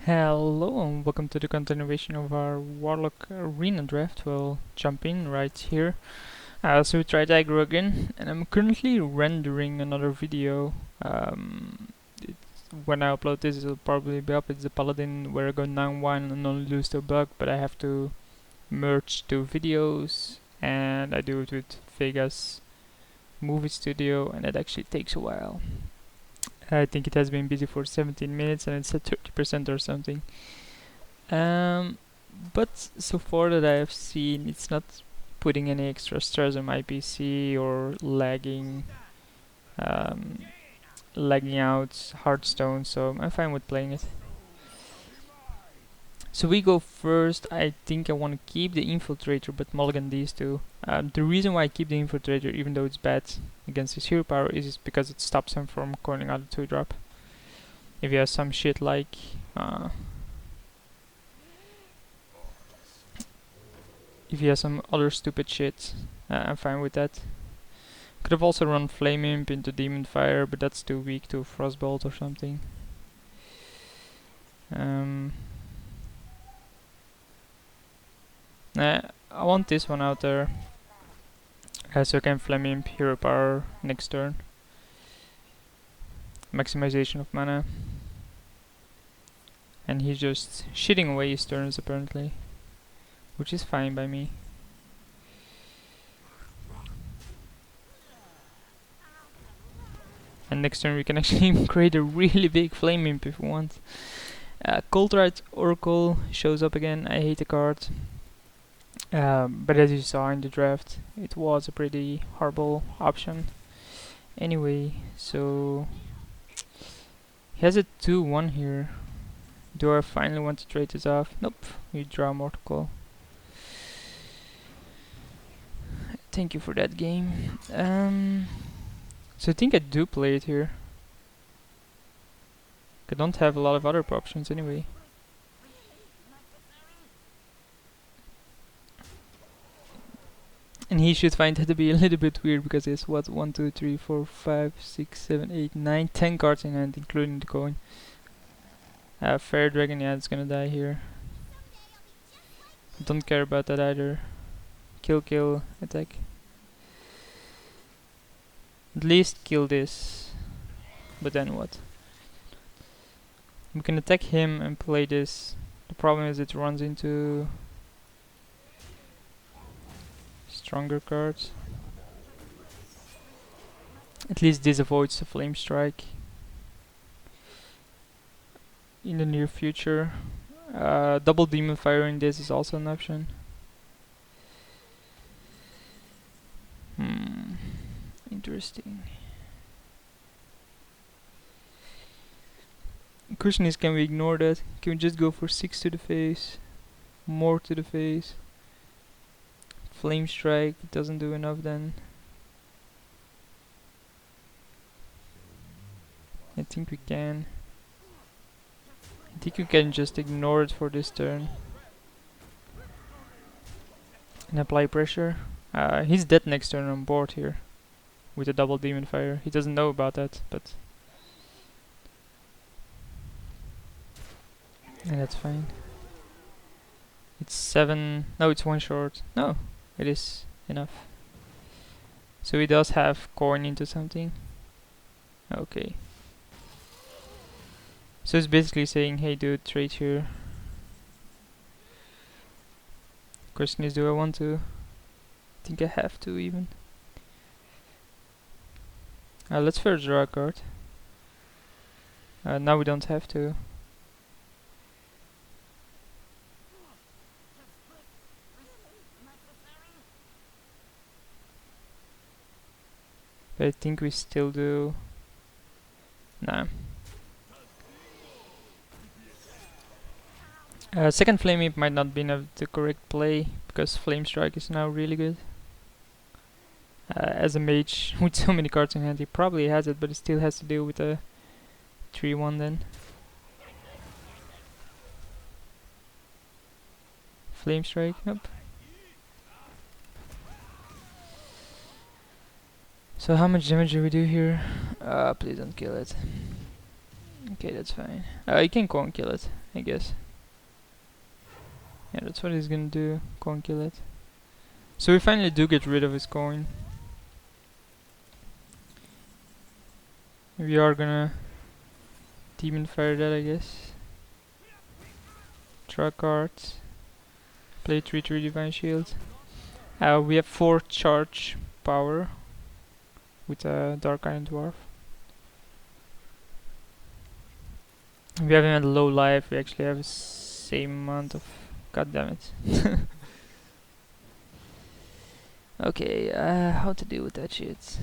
Hello and welcome to the continuation of our Warlock Arena draft. We'll jump in right here. So we tried aggro again, and I'm currently rendering another video. When I upload this, it'll probably be up. It's the Paladin where I go 9-1 and only lose to a bug, but I have to merge two videos, and I do it with Vegas Movie Studio, and it actually takes a while. I think it has been busy for 17 minutes and it's at 30% or something. But so far that I have seen, it's not putting any extra stress on my PC or um, lagging out Hearthstone, so I'm fine with playing it. So we go first. I think I want to keep the Infiltrator, but mulligan these two. The reason why I keep the Infiltrator, even though it's bad against his hero power, is because it stops him from coining out a 2-drop. If he has some shit like if he has some other stupid shit, I'm fine with that. Could have also run Flame Imp into Demon Fire, but that's too weak to Frostbolt or something. I want this one out there, so I can Flame Imp hero power next turn. Maximization of mana. And he's just shitting away his turns apparently, which is fine by me. And next turn we can actually create a really big Flame Imp if we want. Coldrite Oracle shows up again. I hate the card. But as you saw in the draft, it was a pretty horrible option. Anyway, so he has a 2-1 here. Do I finally want to trade this off? Nope, you draw Mortal Coil. Thank you for that game. So I think I do play it here. I don't have a lot of other options anyway. And he should find that to be a little bit weird because it's what 1, 2, 3, 4, 5, 6, 7, 8, 9, 10 cards in hand, including the coin. Fair Dragon, yeah, it's gonna die here. Don't care about that either. Kill, attack. At least kill this. But then what? We can attack him and play this. The problem is it runs into stronger cards. At least this avoids the Flame Strike in the near future. Double Demon Fire in this is also an option. Interesting. Question is, can we ignore that? Can we just go for 6 to the face? More to the face? Flame Strike doesn't do enough then. I think we can. I think we can just ignore it for this turn. And apply pressure. He's dead next turn on board here. With a double Demon Fire. He doesn't know about that, but... and that's fine. It's 7... no, it's 1 short. No, it is enough. So he does have coin into something. Okay. So it's basically saying, hey dude, trade here. Question is, do I want to? I think I have to even. Let's first draw a card. Now we don't have to. But I think we still do. Nah. Second Flame Imp might not be the correct play, because Flame Strike is now really good. As a mage with so many cards in hand, he probably has it, but he still has to deal with a 3-1 then. Flame Strike, nope. So how much damage do we do here? Please don't kill it. Okay, that's fine. You can coin kill it, I guess. Yeah, that's what he's gonna do. Coin kill it. So we finally do get rid of his coin. We are gonna demon fire that, I guess. Draw cards. Play 3/3 divine shield. We have 4 charge power with a dark iron dwarf. We have him at low life. We actually have the same amount of. God damn it. Okay, how to deal with that shit?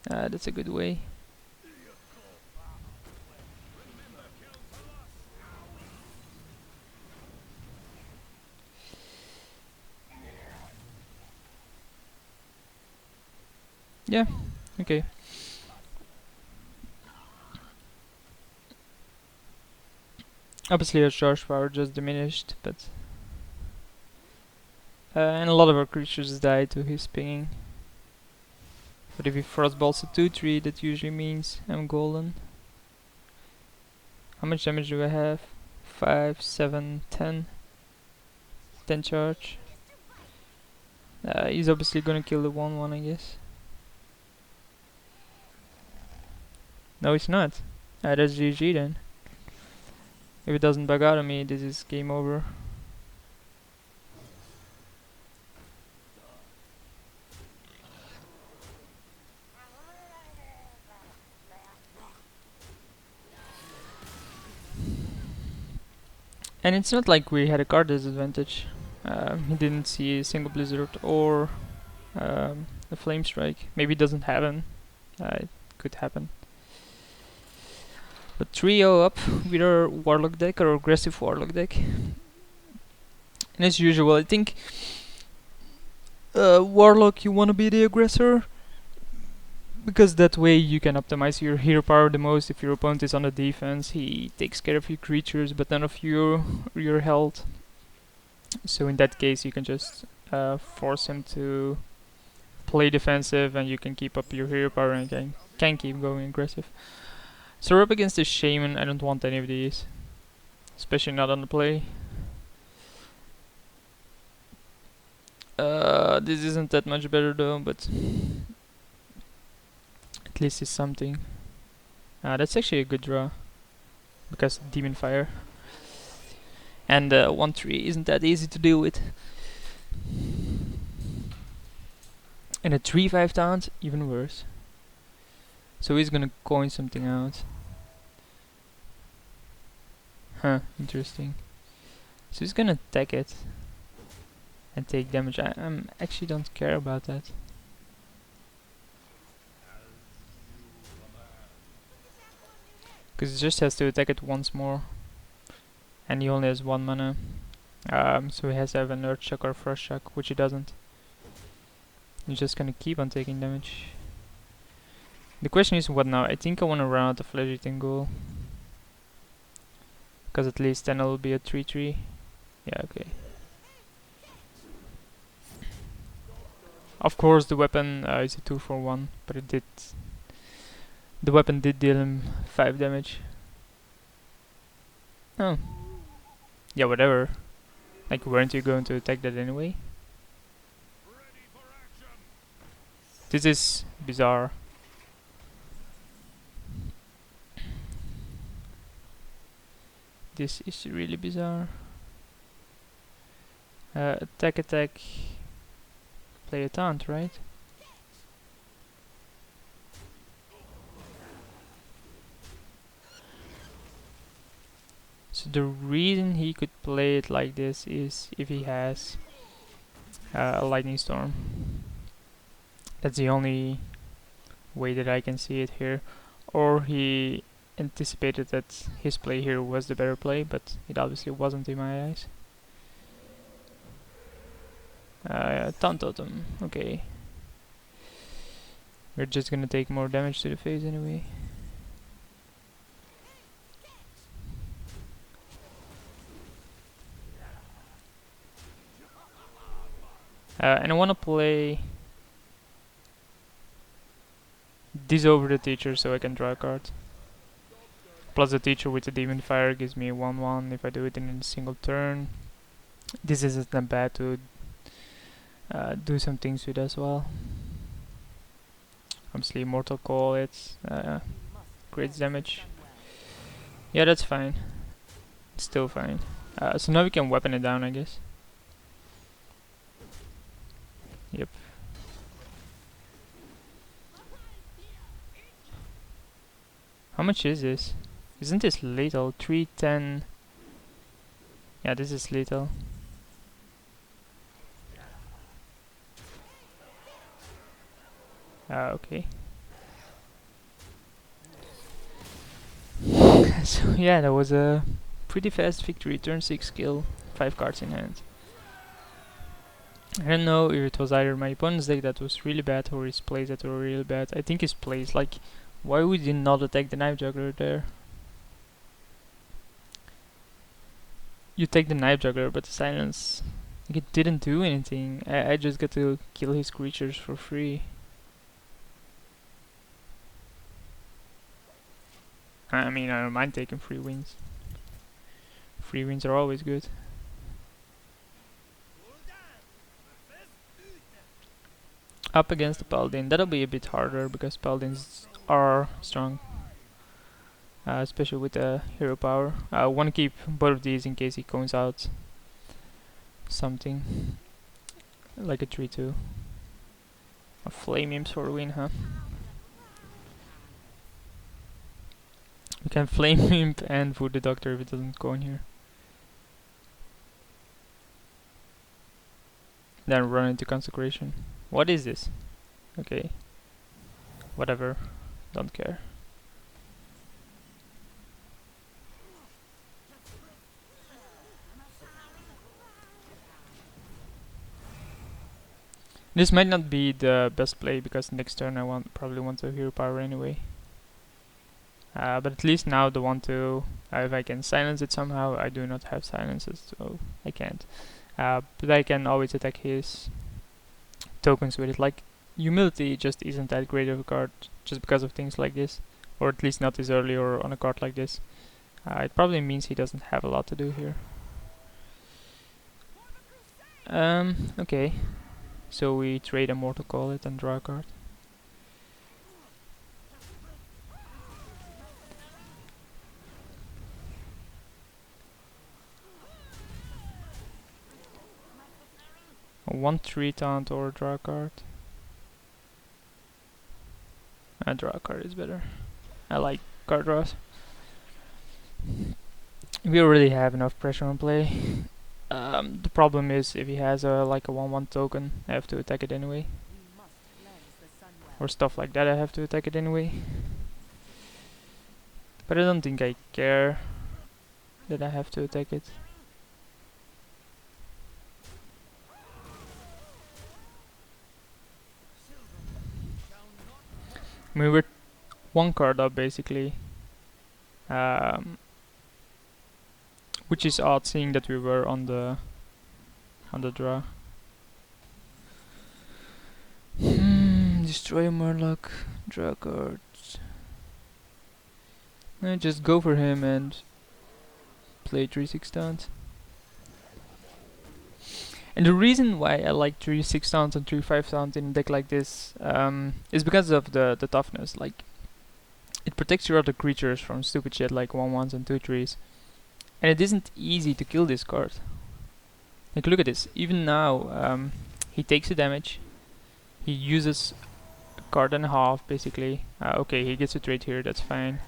That's a good way. Yeah, okay. Obviously our charge power just diminished, but and a lot of our creatures died to his pinging. But if he frostbolts a 2/3, that usually means I'm golden. How much damage do I have? 5, 7, 10. 10 charge. He's obviously gonna kill the 1/1, I guess. No, he's not. That's GG then. If it doesn't bug out on me, this is game over. And it's not like we had a card disadvantage. He didn't see a single blizzard or a flame strike. Maybe it doesn't happen. It could happen. But 3-0 up with our warlock deck, or aggressive warlock deck. And as usual, I think warlock, you want to be the aggressor, because that way you can optimize your hero power the most. If your opponent is on the defense, he takes care of your creatures but none of your health. So in that case you can just force him to play defensive, and you can keep up your hero power and can keep going aggressive. So we're up against the shaman. I don't want any of these, especially not on the play. This isn't that much better though, but at least it's something. That's actually a good draw, because demon fire. And 1/3 isn't that easy to deal with. And a 3/5 taunt, even worse. So he's gonna coin something out. Huh, interesting. So he's gonna attack it and take damage. I actually don't care about that. Because he just has to attack it once more. And he only has 1 mana. So he has to have an Earth Shock or Frost Shock, which he doesn't. He's just gonna keep on taking damage. The question is, what now? I think I wanna run out of Flesh Eating Ghoul. Because at least then it'll be a 3/3. Yeah, okay. Of course the weapon is a 2-for-1, but it did... The weapon did deal him 5 damage. Oh. Yeah, whatever. Like, weren't you going to attack that anyway? This is bizarre. This is really bizarre. Attack, attack. Play a taunt, right? So the reason he could play it like this is if he has a lightning storm. That's the only way that I can see it here. Or he anticipated that his play here was the better play, but it obviously wasn't in my eyes. Taunt Totem, okay. We're just gonna take more damage to the face anyway. And I wanna play this over the teacher so I can draw a card. Plus the teacher with the demon fire gives me 1/1 if I do it in a single turn. This isn't that bad to do some things with as well. Obviously Mortal Call, it's great damage. Yeah, that's fine. It's still fine. So now we can weapon it down, I guess. Yep. How much is this? Isn't this lethal? 310. Yeah, this is lethal. Okay. So yeah, that was a pretty fast victory. Turn 6 kill, 5 cards in hand. I don't know if it was either my opponent's deck that was really bad or his plays that were really bad. I think his plays, like, why would you not attack the Knife Juggler there? You take the Knife Juggler, but the silence, like, it didn't do anything. I just got to kill his creatures for free. I mean, I don't mind taking free wins. Free wins are always good. Up against the Paladin, that'll be a bit harder because Paladins are strong. Especially with the hero power. I want to keep both of these in case he cones out something. Like a 3-2. A Flame Imps for a win, huh? We can Flame Imp and Voodoo Doctor if it doesn't go in here. Then run into Consecration. What is this? Okay. Whatever. Don't care. This might not be the best play because next turn I probably want to hero power anyway. But at least now the 1-2, if I can silence it somehow, I do not have silences, so I can't. But I can always attack his tokens with it. Like, Humility just isn't that great of a card just because of things like this, or at least not this early or on a card like this. It probably means he doesn't have a lot to do here. Okay. So we trade a Mortal Call it and draw a card. A 1/3 taunt or draw a card. Draw a card is better. I like card draws. We already have enough pressure on play. The problem is if he has like a 1/1 token, I have to attack it anyway. Or stuff like that, I have to attack it anyway. But I don't think I care that I have to attack it. I mean, we're one card up basically. Which is odd seeing that we were on the draw. Destroy a Murloc, draw cards. Just go for him and play 3/6 taunt. And the reason why I like 3/6 taunt and 3/5 taunt in a deck like this is because of the toughness. Like, it protects your other creatures from stupid shit like 1/1s and 2/3s. And it isn't easy to kill this card. Like, look at this. Even now, he takes the damage. He uses a card and a half, basically. Okay, he gets a trade here, that's fine.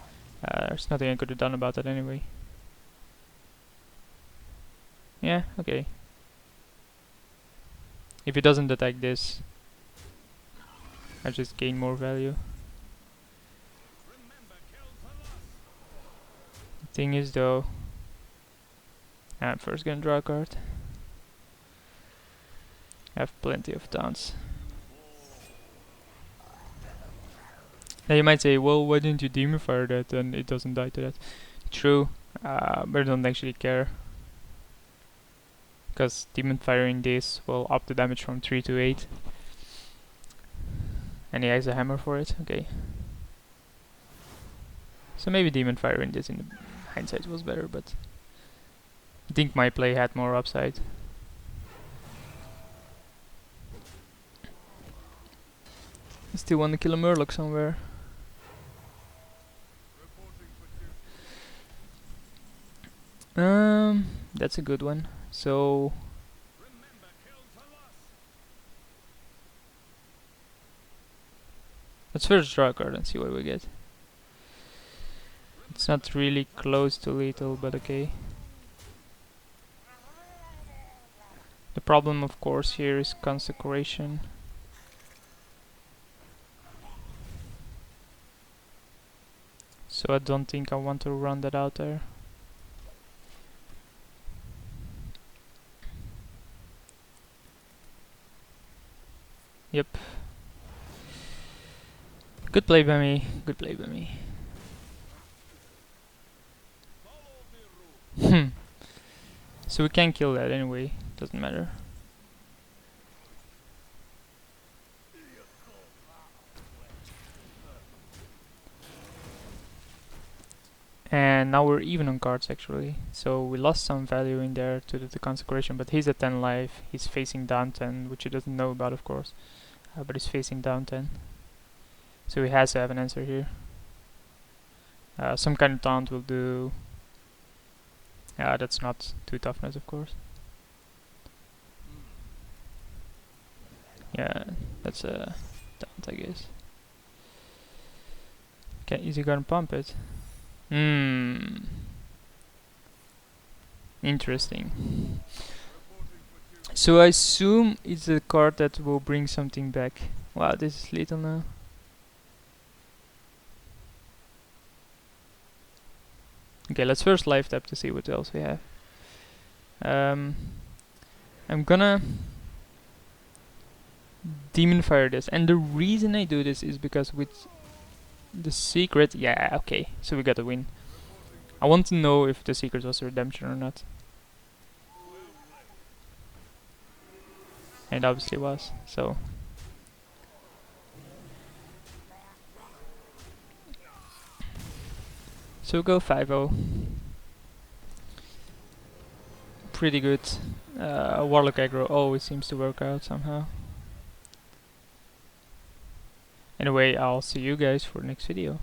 There's nothing I could have done about that anyway. Yeah, okay. If he doesn't attack this, I just gain more value. The thing is though, I'm first gonna draw a card. I have plenty of taunts. Now you might say, well, why didn't you Demon Fire that and it doesn't die to that? True, but I don't actually care. Because Demon Firing this will up the damage from 3 to 8. And he has a hammer for it, okay. So maybe Demon Fire in this in the hindsight was better, but I think my play had more upside. I still want to kill a Murloc somewhere. That's a good one. So let's first draw a card and see what we get. It's not really close to lethal, but okay. The problem, of course, here is Consecration. So I don't think I want to run that out there. Yep. Good play by me. Good play by me. So we can kill that anyway. Doesn't matter. And now we're even on cards actually. So we lost some value in there to the Consecration, but he's at 10 life. He's facing down 10, which he doesn't know about, of course. But he's facing down 10. So he has to have an answer here. Some kind of taunt will do. That's not 2 toughness, of course. Yeah, that's a taunt, I guess. Okay, is he gonna pump it? Interesting. So I assume it's a card that will bring something back. Wow, this is lethal now. Okay, let's first life tap to see what else we have. I'm gonna Demon Fire this, and the reason I do this is because with the secret, yeah, okay, so we got a win. I want to know if the secret was redemption or not. And it obviously was, so. So go 5-0. Pretty good. Warlock aggro always seems to work out somehow. Anyway, I'll see you guys for the next video.